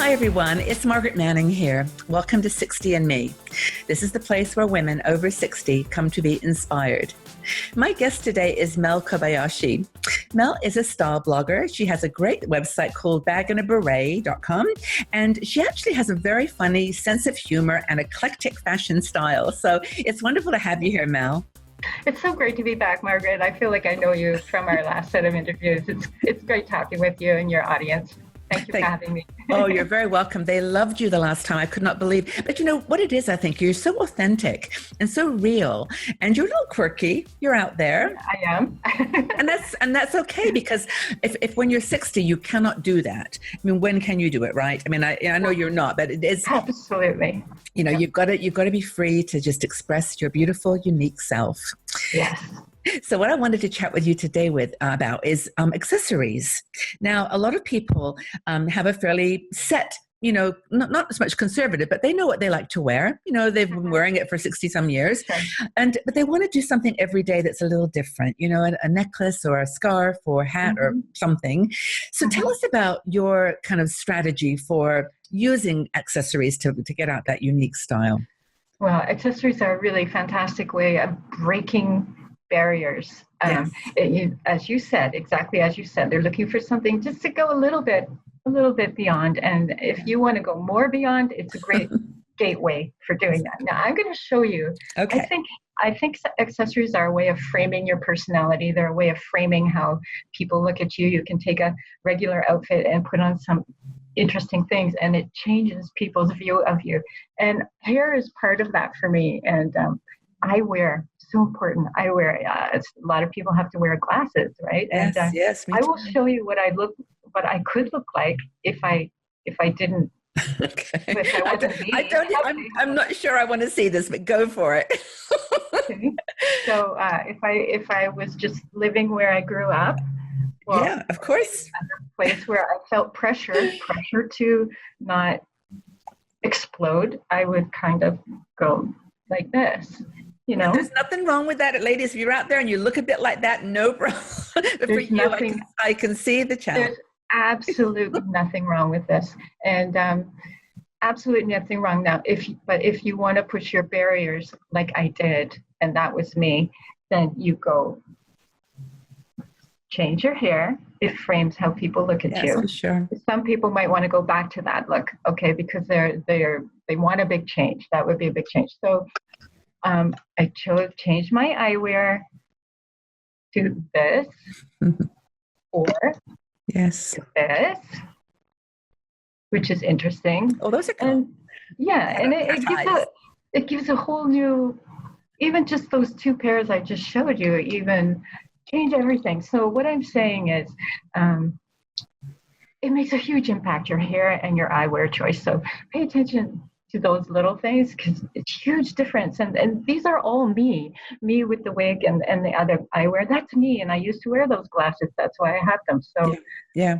Hi, everyone. It's Margaret Manning here. Welcome to 60 and Me. This is the place where women over 60 come to be inspired. My guest today is Mel Kobayashi. Mel is a style blogger. She has a great website called baginaBeret.com, and she actually has a very funny sense of humor and eclectic fashion style. So it's wonderful to have you here, Mel. It's so great to be back, Margaret. I feel like I know you from our last set of interviews. It's great talking with you and your audience. Thank you for having me. Oh, you're very welcome. They loved you the last time. I could not believe. But you know what it is, I think you're so authentic and so real, and you're a little quirky. You're out there. I am. and that's okay, because if when you're 60, you cannot do that. I mean, when can you do it, right? I mean, I know you're not, but it is. Absolutely. You know, you've got to be free to just express your beautiful, unique self. Yes. So what I wanted to chat with you today about is accessories. Now, a lot of people have a fairly set, you know, not as much conservative, but they know what they like to wear. You know, they've been wearing it for 60 some years, but they want to do something every day that's a little different, you know, a necklace or a scarf or a hat or something. So tell us about your kind of strategy for using accessories to get out that unique style. Well, accessories are a really fantastic way of breaking barriers. Yes. As you said, exactly as you said, they're looking for something just to go a little bit beyond. And if you want to go more beyond, it's a great gateway for doing that. Now, I'm going to show you. Okay. I think accessories are a way of framing your personality. They're a way of framing how people look at you. You can take a regular outfit and put on some interesting things, and it changes people's view of you. And hair is part of that for me. And eyewear, so important. Eyewear. A lot of people have to wear glasses, right? Yes, and yes. I will show you what I could look like if I didn't. Okay. If I wasn't me. I'm not sure I want to see this, but go for it. Okay. So if I was just living where I grew up, well, yeah, of course, a place where I felt pressure to not explode, I would kind of go like this. You know, there's nothing wrong with that, ladies. If you're out there and you look a bit like that, no problem. For you, I can see the challenge. There's absolutely nothing wrong with this, and absolutely nothing wrong. Now, if you want to push your barriers like I did, and that was me, then you go change your hair. It frames how people look at you. For sure. Some people might want to go back to that look, okay, because they want a big change. That would be a big change. So I changed my eyewear to this or yes, this, which is interesting. Oh, those are cool. And yeah, and it gives a whole new, even just those two pairs I just showed you, even change everything. So what I'm saying is, it makes a huge impact, your hair and your eyewear choice. So pay attention to those little things, because it's huge difference. And these are all me with the wig and the other eyewear. That's me. And I used to wear those glasses. That's why I have them. So yeah.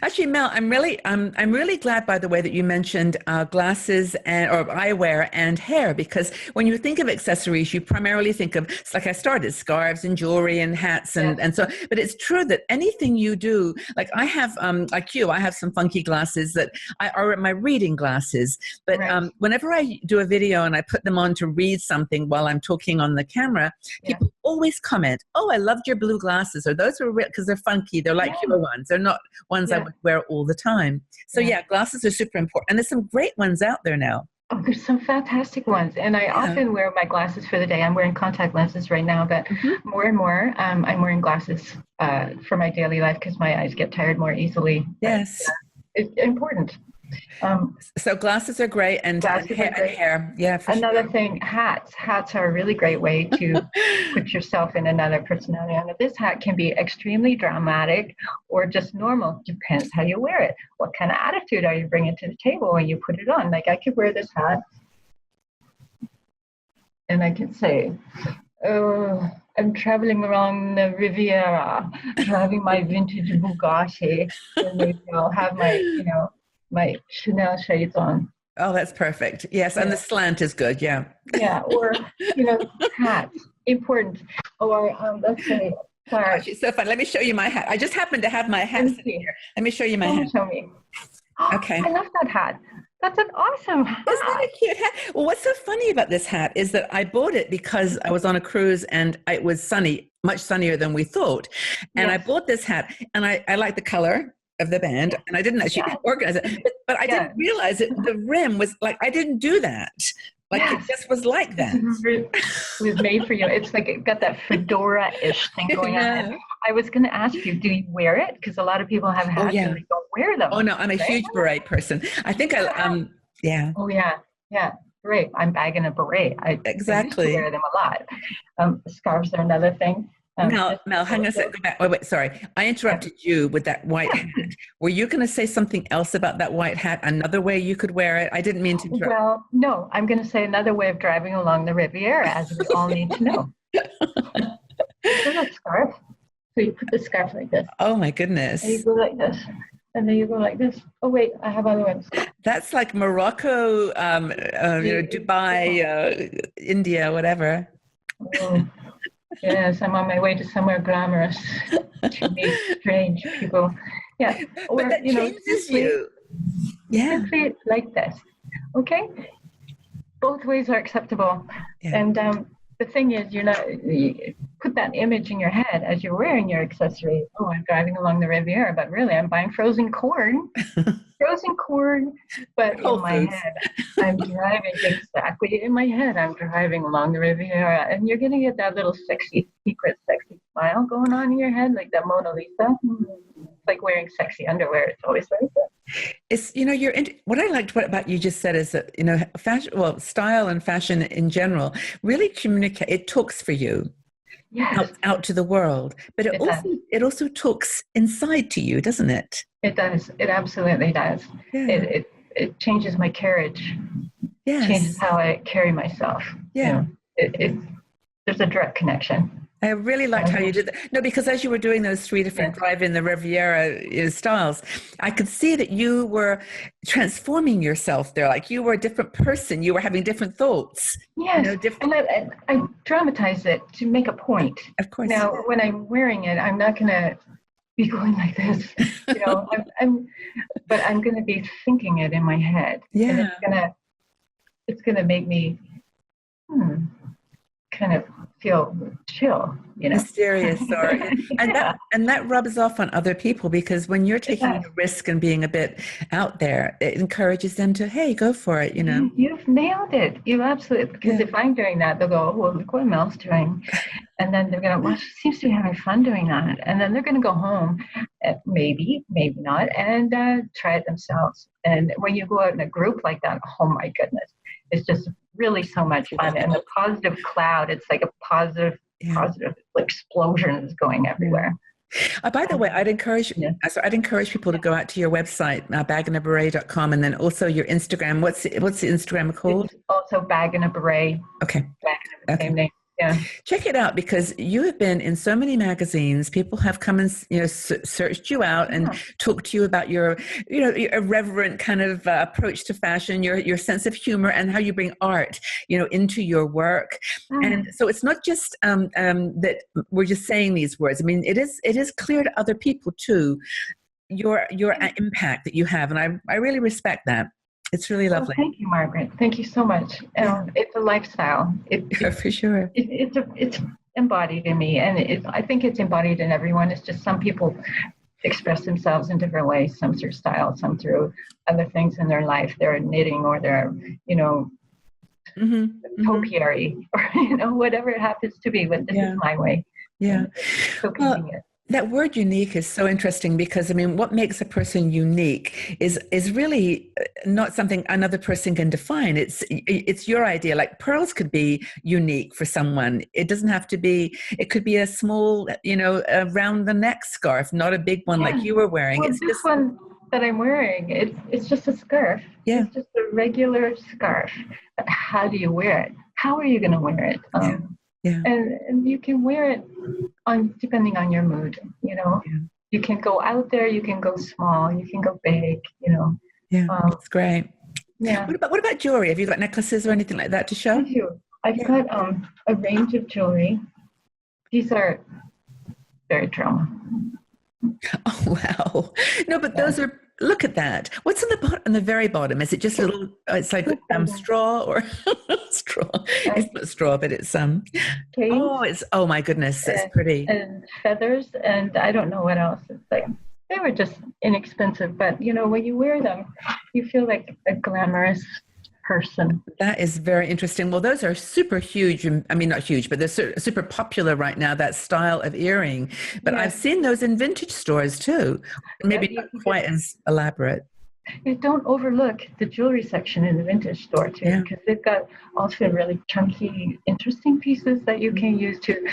Actually, Mel, I'm really glad, by the way, that you mentioned glasses or eyewear and hair, because when you think of accessories, you primarily think of, like I started, scarves and jewelry and hats and so. But it's true that anything you do, like I have, like you, I have some funky glasses that are my reading glasses. But whenever I do a video and I put them on to read something while I'm talking on the camera, people always comment, "Oh, I loved your blue glasses," or "Those were real," because they're funky. They're like your ones. They're not ones I would wear all the time. So glasses are super important. And there's some great ones out there now. Oh, there's some fantastic ones. And I often wear my glasses for the day. I'm wearing contact lenses right now, but more and more, I'm wearing glasses for my daily life because my eyes get tired more easily. Yes. It's important. So glasses are great, and hair. Yeah. Another thing, hats. Hats are a really great way to put yourself in another personality. And this hat can be extremely dramatic or just normal. Depends how you wear it. What kind of attitude are you bringing to the table when you put it on? Like I could wear this hat, and I could say, "Oh, I'm traveling around the Riviera, driving my vintage Bugatti," and maybe I'll have my Chanel shades on. Oh, that's perfect. Yes, and the slant is good. Yeah. Yeah, or hats, important. Or let's say, sorry. It's so fun. Let me show you my hat. I just happen to have my hat sitting here. Let me show you my hat. Show me. Okay. I love that hat. That's an awesome Isn't that hat. a cute hat? Well, what's so funny about this hat is that I bought it because I was on a cruise and it was sunny, much sunnier than we thought. And I Yes. bought this hat and I like the color of the band Yes. and I didn't actually Yes. organize it, but I Yeah. didn't realize it. The rim was like, I didn't do that. Like it Yes. just was like It's that. was made for you. It's like it got that fedora-ish thing going on. And Yeah. I was going to ask you, do you wear it? Because a lot of people have Oh, hats and yeah. they don't wear Oh, them, no, I'm a right? huge beret person. I think yeah, Oh yeah, yeah. Beret. I'm bagging a beret. I used to wear exactly. them a lot. Scarves are another thing. Mel, hang on a second. Go back. Oh, wait, sorry. I Yeah, interrupted you with that white yeah. hat. Were you going to say something else about that white hat? Another way you could wear it? I didn't mean to interrupt. Well, no, I'm going to say another way of driving along the Riviera, as we all need to know. It's a little scarf. So you put the scarf like this, Oh my and you goodness. go like this, and then you go like this. Oh wait, I have other ones. That's like Morocco, Dubai, Beautiful. India, whatever. Oh, yes, I'm on my way to somewhere glamorous to meet strange people. Yeah, But or that changes you. Yeah. simply like this. Okay, both ways are acceptable. Yeah. And the thing is, you put that image in your head as you're wearing your accessory. Oh, I'm driving along the Riviera, but really I'm buying frozen corn. But in Whole my Foods. head, I'm driving exactly in my head. I'm driving along the Riviera, and you're gonna get that little sexy, secret, sexy smile going on in your head, like that Mona Lisa. It's like wearing sexy underwear. It's always like that. It's, what I liked about you just said is that, fashion, well, style and fashion in general really communicate, it talks for you Yes, out to the world, but it does. it also talks inside to you, doesn't it? It does. It absolutely does. Yeah. It changes my carriage, changes Yes. how I carry myself. You Yeah. know, it there's a direct connection. I really liked how you did that. No, because as you were doing those three different Yes, drive in the Riviera styles, I could see that you were transforming yourself there. Like you were a different person. You were having different thoughts, yes, different, and I dramatize it to make a point. of course. Now, when I'm wearing it, I'm not gonna be going like this. But I'm gonna be thinking it in my head, and Yeah. it's gonna make me kind of feel chill. Mysterious or and Yeah, that rubs off on other people because when you're it taking does. a risk and being a bit out there, it encourages them to, hey, go for it. You've nailed it. You absolutely, because Yeah. if I'm doing that, they'll go, oh, well, look what Mel's doing. And then they're going to, well, she seems to be having fun doing that. And then they're going to go home, maybe not, and try it themselves. And when you go out in a group like that, oh my goodness, it's just really so much fun. And the positive cloud, it's like a Yeah. positive explosion is going everywhere. By the way, Yeah. I'd encourage people to go out to your website, baginaberret.com, and then also your Instagram. What's the Instagram called? It's also bag in a beret, Okay. bag in the Okay. same name. Yeah. Check it out because you have been in so many magazines. People have come and searched you out and Yeah. talked to you about your your irreverent kind of approach to fashion, your sense of humor, and how you bring art into your work. And so it's not just that we're just saying these words. I mean, it is clear to other people too your impact that you have, and I really respect that. It's really Well, lovely. thank you, Margaret. Thank you so much. Yeah, It's a lifestyle. for sure. It's embodied in me, and I think it's embodied in everyone. It's just some people express themselves in different ways. Some through style, some through other things in their life. They're knitting, or they're topiary, or whatever it happens to be. But this is my way. Yeah. And it's so Well, convenient. that word unique is so interesting because I mean, what makes a person unique is really not something another person can define. It's your idea. Like pearls could be unique for someone. It doesn't have to be. It could be a small, around the neck scarf, not a big one like Yeah. you were wearing. Well, It's this just one that I'm wearing, it's just a scarf. yeah, It's just a regular scarf. But how do you wear it? How are you going to wear it? yeah, yeah, And you can wear it depending on your mood. yeah, You can go out there, you can go small, you can go big. yeah. Um, It's great. yeah, What about jewelry? Have you got necklaces or anything like that to I show? do. I've Yeah. got a range of jewelry. These are very drama. Oh wow. No, but Yeah. those are look at that. What's on the bottom, on the very bottom? Is it just a little? It's like straw or straw. It's not straw, but it's Canes Oh, it's oh my goodness, it's pretty. and feathers, and I don't know what else. It's like they were just inexpensive, but you know, when you wear them, you feel like a glamorous person. That is very interesting. Well, those are super huge. I mean, not huge, but they're super popular right now, that style of earring. But Yeah, I've seen those in vintage stores too. yeah. Maybe not quite as elaborate. You don't overlook the jewelry section in the vintage store too, Yeah. because they've got also really chunky, interesting pieces that you can use to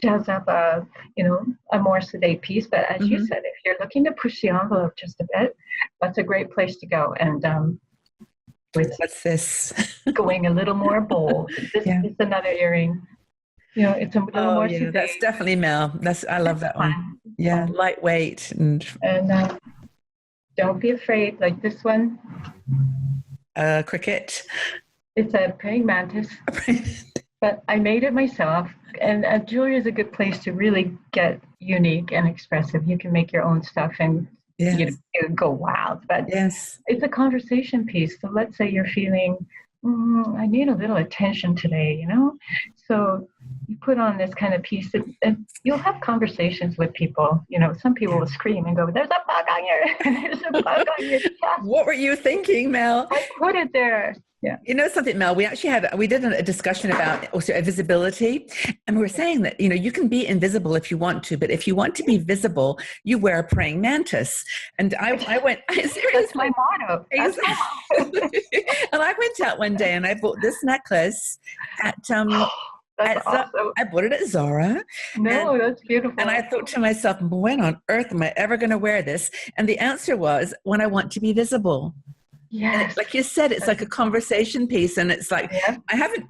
jazz up a more sedate piece. But as you Hmm. said, if you're looking to push the envelope just a bit, that's a great place to go. And with What's this? going a little more bold, this Yeah. is another earring. You know, it's a little Oh, more yeah. sedate. That's definitely Mel. I love It's that one. fun. It's Yeah. fun. Lightweight and And don't be afraid. Like this one, cricket. it's a praying mantis. But I made it myself, and jewelry is a good place to really get unique and expressive. You can make your own stuff, and Yes. you go wild. But Yes. it's a conversation piece. So let's say you're feeling, I need a little attention today, you know. So you put on this kind of piece, and you'll have conversations with people. You know, some people will scream and go, "There's a bug on your, there's a bug on your chest." What were you thinking, Mel? I put it there. Yeah. You know something, Mel? We did a discussion about also visibility, and we were saying that you can be invisible if you want to, but if you want to be visible, you wear a praying mantis. And I went, I seriously, That's my motto. That's my motto. and I went out one day and I bought this necklace at That's awesome. I bought it at Zara, and No, that's beautiful. and I thought to myself, when on earth am I ever going to wear this? And the answer was when I want to be visible. And Yes. like you said, it's like a conversation piece. And it's like, Yeah.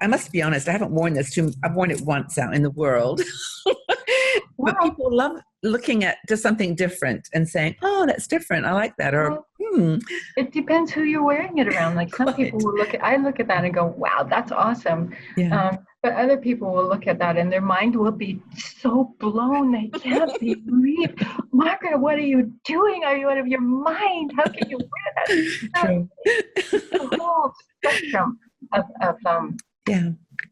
I must be honest, I haven't worn this I've worn it once out in the world. But Well, people love looking at just something different and saying, oh, that's different. I like that. Or, it depends who you're wearing it around. Like some people will I look at that and go, wow, that's awesome. Yeah. But other people will look at that and their mind will be so blown. They can't believe, Margaret, what are you doing? Are you out of your mind? How can you wear that? True. The whole spectrum of Yeah.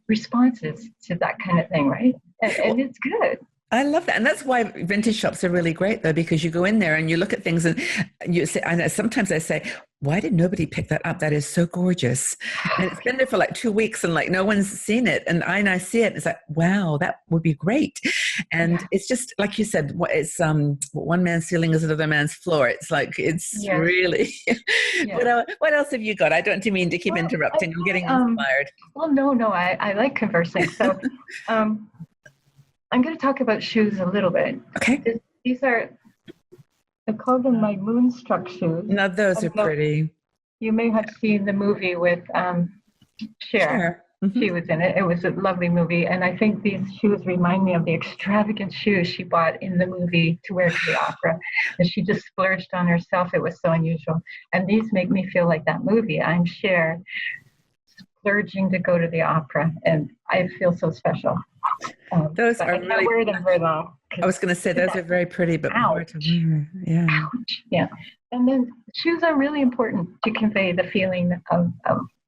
responses to that kind of thing, right? And it's good. I love that. And that's why vintage shops are really great, though, because you go in there and you look at things and you say, and sometimes I say, why did nobody pick that up? That is so gorgeous. And it's been there for like 2 weeks and like no one's seen it. And I see it. And it's like, wow, that would be great. And it's just, like you said, it's what one man's ceiling is another man's floor. It's like, it's really, what else have you got? I don't mean to keep interrupting. I'm getting inspired. Well, no, I like conversing. So, I'm going to talk about shoes a little bit. Okay. These are, I call them my moonstruck shoes. Now, those are pretty. You may have seen the movie with Cher. Mm-hmm. She was in it. It was a lovely movie. And I think these shoes remind me of the extravagant shoes she bought in the movie to wear to the opera. And she just splurged on herself. It was so unusual. And these make me feel like that movie. I'm Cher, splurging to go to the opera. And I feel so special. Those are really. Wear them very long. I was going to say those are very pretty, but hard to wear. Yeah. Ouch. Yeah. And then shoes are really important to convey the feeling of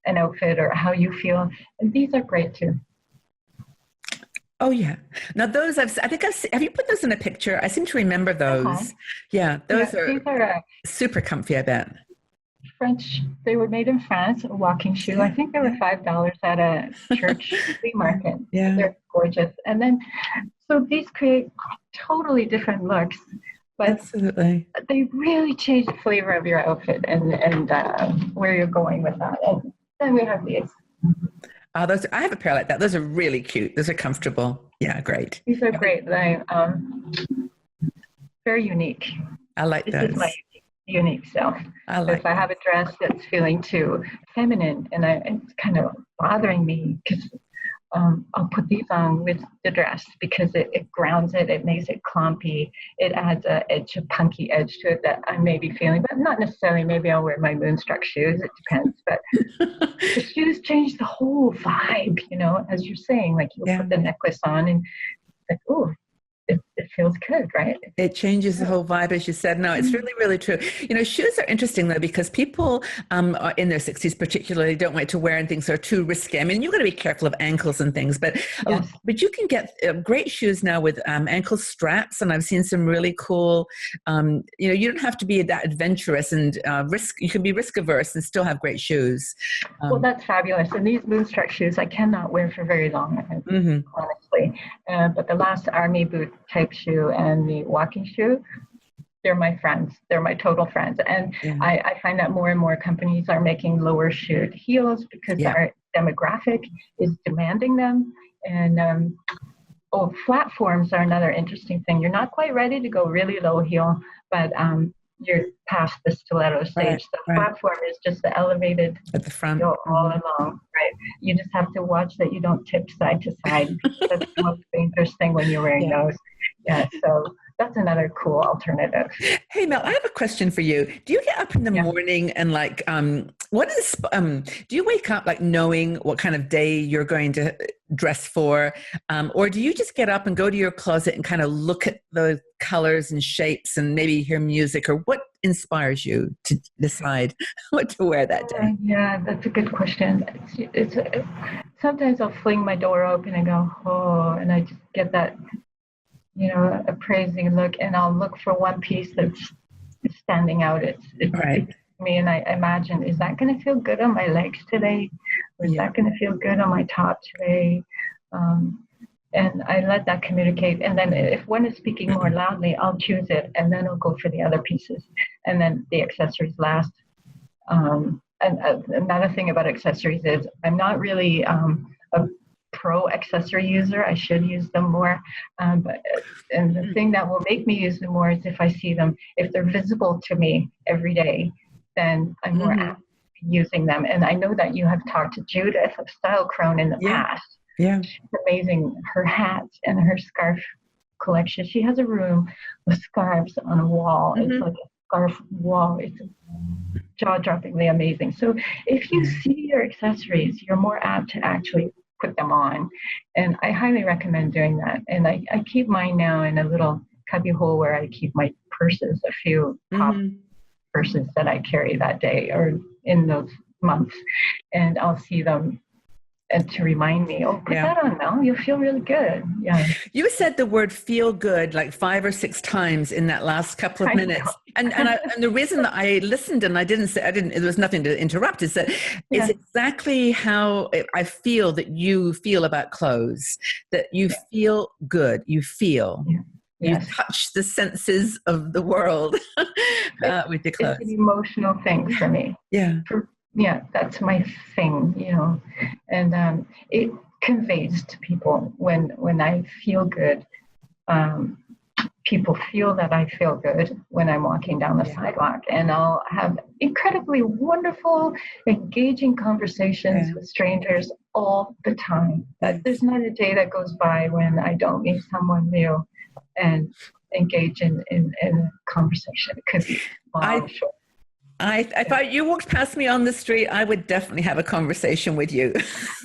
an outfit or how you feel. And these are great too. Oh yeah. Now those have you put those in a picture? I seem to remember those. Yeah, these are super comfy, I bet. French, they were made in France, a walking shoe. I think they were $5 at a church flea market. Yeah. They're gorgeous. And then, so these create totally different looks, but absolutely, they really change the flavor of your outfit and where you're going with that. And then we have these. I have a pair like that. Those are really cute. Those are comfortable. Yeah, great. These are great. They very unique. I like those. This is my unique self. If I have a dress that's feeling too feminine and it's kind of bothering me, because I'll put these on with the dress because it grounds it, it makes it clumpy, it adds a punky edge to it that I may be feeling, but not necessarily. Maybe I'll wear my moonstruck shoes, it depends. But the shoes change the whole vibe, as you're saying, like you'll put the necklace on and like, oh, it feels good, right? It changes the whole vibe, as you said. No, it's really, really true. Shoes are interesting though, because people are in their 60s particularly don't like to wear and things that are too risky. I mean, you've got to be careful of ankles and things, Yes. but you can get great shoes now with ankle straps, and I've seen some really cool. You don't have to be that adventurous and risk. You can be risk averse and still have great shoes. Well, that's fabulous. And these Moonstruck shoes I cannot wear for very long, honestly. But the last army boot type shoe and the walking shoe, they're my friends. They're my total friends. And I find that more and more companies are making lower shoed heels because our demographic is demanding them. And platforms are another interesting thing. You're not quite ready to go really low heel, but you're past the stiletto stage. The platform is just the elevated at the front all along, right? You just have to watch that you don't tip side to side. That's the most dangerous thing when you're wearing those. Yeah, so that's another cool alternative. Hey Mel, I have a question for you. Do you get up in the morning and do you wake up like knowing what kind of day you're going to dress for? Or do you just get up and go to your closet and kind of look at the colors and shapes and maybe hear music? Or what inspires you to decide what to wear that day? Yeah, that's a good question. Sometimes I'll fling my door open and go, oh, and I just get that appraising look, and I'll look for one piece that's standing out. It's me, and I imagine, is that going to feel good on my legs today? Or is that going to feel good on my top today? And I let that communicate. And then if one is speaking more loudly, I'll choose it, and then I'll go for the other pieces. And then the accessories last. And another thing about accessories is I'm not really a pro accessory user. I should use them more. And the thing that will make me use them more is if I see them, if they're visible to me every day, then I'm more apt to using them. And I know that you have talked to Judith of Style Crone in the past. Yeah. She's amazing. Her hats and her scarf collection. She has a room with scarves on a wall. It's like a scarf wall. It's jaw-droppingly amazing. So if you see your accessories, you're more apt to actually put them on. And I highly recommend doing that. And I keep mine now in a little cubby hole where I keep my purses, a few top purses that I carry that day or in those months. And I'll see them and to remind me, put that on, Mel. You'll feel really good. Yeah. You said the word "feel good" like 5 or 6 times in that last couple of minutes, and the reason that I listened and I didn't. There was nothing to interrupt. Is that is exactly how I feel that you feel about clothes. That you feel good. You feel. Yeah. You touch the senses of the world with your clothes. It's an emotional thing for me. Yeah, that's my thing, and it conveys to people when I feel good. People feel that I feel good when I'm walking down the sidewalk, and I'll have incredibly wonderful, engaging conversations with strangers all the time. There's not a day that goes by when I don't meet someone new and engage in a conversation. It could be long, short. If you walked past me on the street, I would definitely have a conversation with you.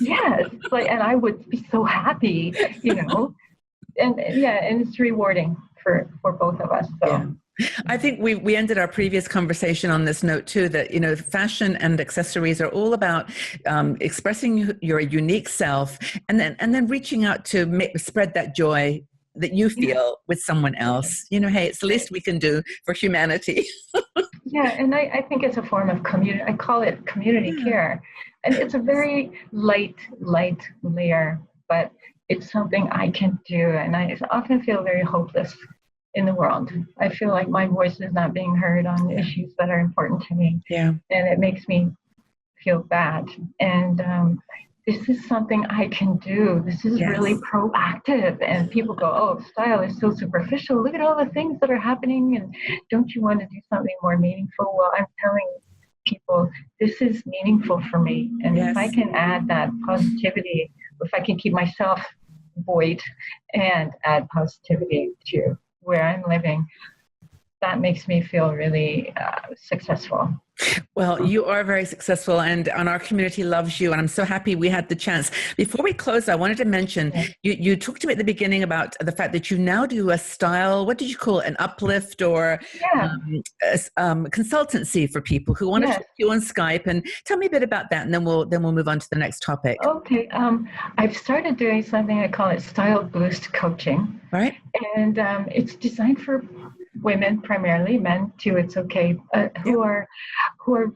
Yes, and I would be so happy, and it's rewarding for both of us. So. I think we ended our previous conversation on this note too, that fashion and accessories are all about expressing your unique self, and then reaching out to spread that joy that you feel with someone else. Hey, it's the least we can do for humanity. And I think it's a form of community. I call it community care. And it's a very light layer, but it's something I can do. And I often feel very hopeless in the world. I feel like my voice is not being heard on issues that are important to me. Yeah. And it makes me feel bad. And this is something I can do. This is really proactive. And people go, oh, style is so superficial. Look at all the things that are happening. And don't you want to do something more meaningful? Well, I'm telling people, this is meaningful for me. And if I can add that positivity, if I can keep myself buoyed and add positivity to where I'm living, that makes me feel really successful. Well, you are very successful, and our community loves you. And I'm so happy we had the chance. Before we close, I wanted to mention Yeah. you talked to me at the beginning about the fact that you now do a style, what did you call it, an uplift or Yeah. consultancy for people who want to talk Yes. to you on Skype. And tell me a bit about that, and then we'll move on to the next topic. Okay. I've started doing something I call it Style Boost Coaching, All right? and it's designed for women primarily, men too. It's okay, Yeah. who are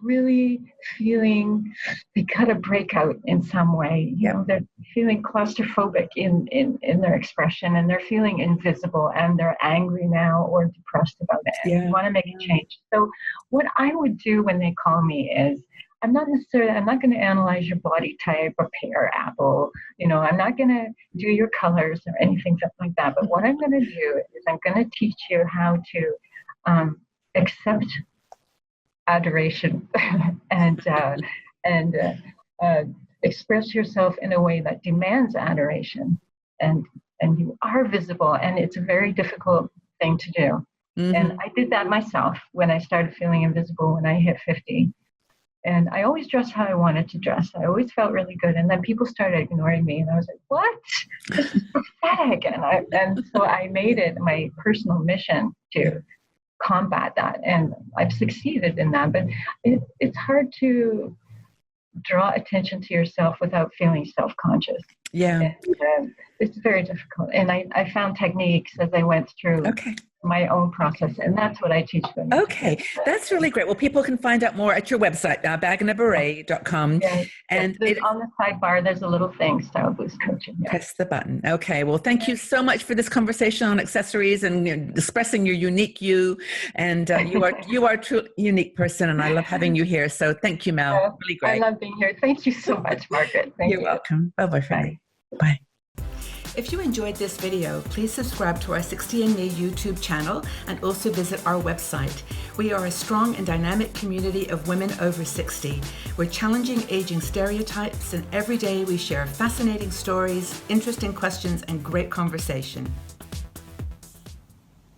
really feeling they got a breakout in some way. You Yeah. know, they're feeling claustrophobic in their expression, and they're feeling invisible, and they're angry now or depressed about it, and they Yeah. want to make a change. So, what I would do when they call me is, I'm not going to analyze your body type or pear apple. You know, I'm not going to do your colors or anything like that. But what I'm going to do is I'm going to teach you how to accept adoration and express yourself in a way that demands adoration. And you are visible, and it's a very difficult thing to do. And Hmm. I did that myself when I started feeling invisible when I hit 50. And I always dressed how I wanted to dress. I always felt really good. And then people started ignoring me, and I was like, "What? This is pathetic." And so I made it my personal mission to combat that, and I've succeeded in that. But it's hard to draw attention to yourself without feeling self-conscious. Yeah. And it's very difficult. And I found techniques as I went through Okay. my own Okay. process, and that's what I teach women to do. Okay, that's really great. Well, people can find out more at your website, baginaberret.com. Yeah, yeah. And There's it on the sidebar. There's a little thing, Style Boost Coaching. Yeah. press the button. Okay, well, thank you so much for this conversation on accessories and expressing your unique you. And you are a true unique person, and I love having you here. So thank you, Mel. Really I great. love being here. Thank you so much, Margaret. Thank You're you. welcome. Bye-bye for now. Bye. Bye. If you enjoyed this video, please subscribe to our 60andMe YouTube channel and also visit our website. We are a strong and dynamic community of women over 60. We're challenging aging stereotypes, and every day we share fascinating stories, interesting questions, and great conversation.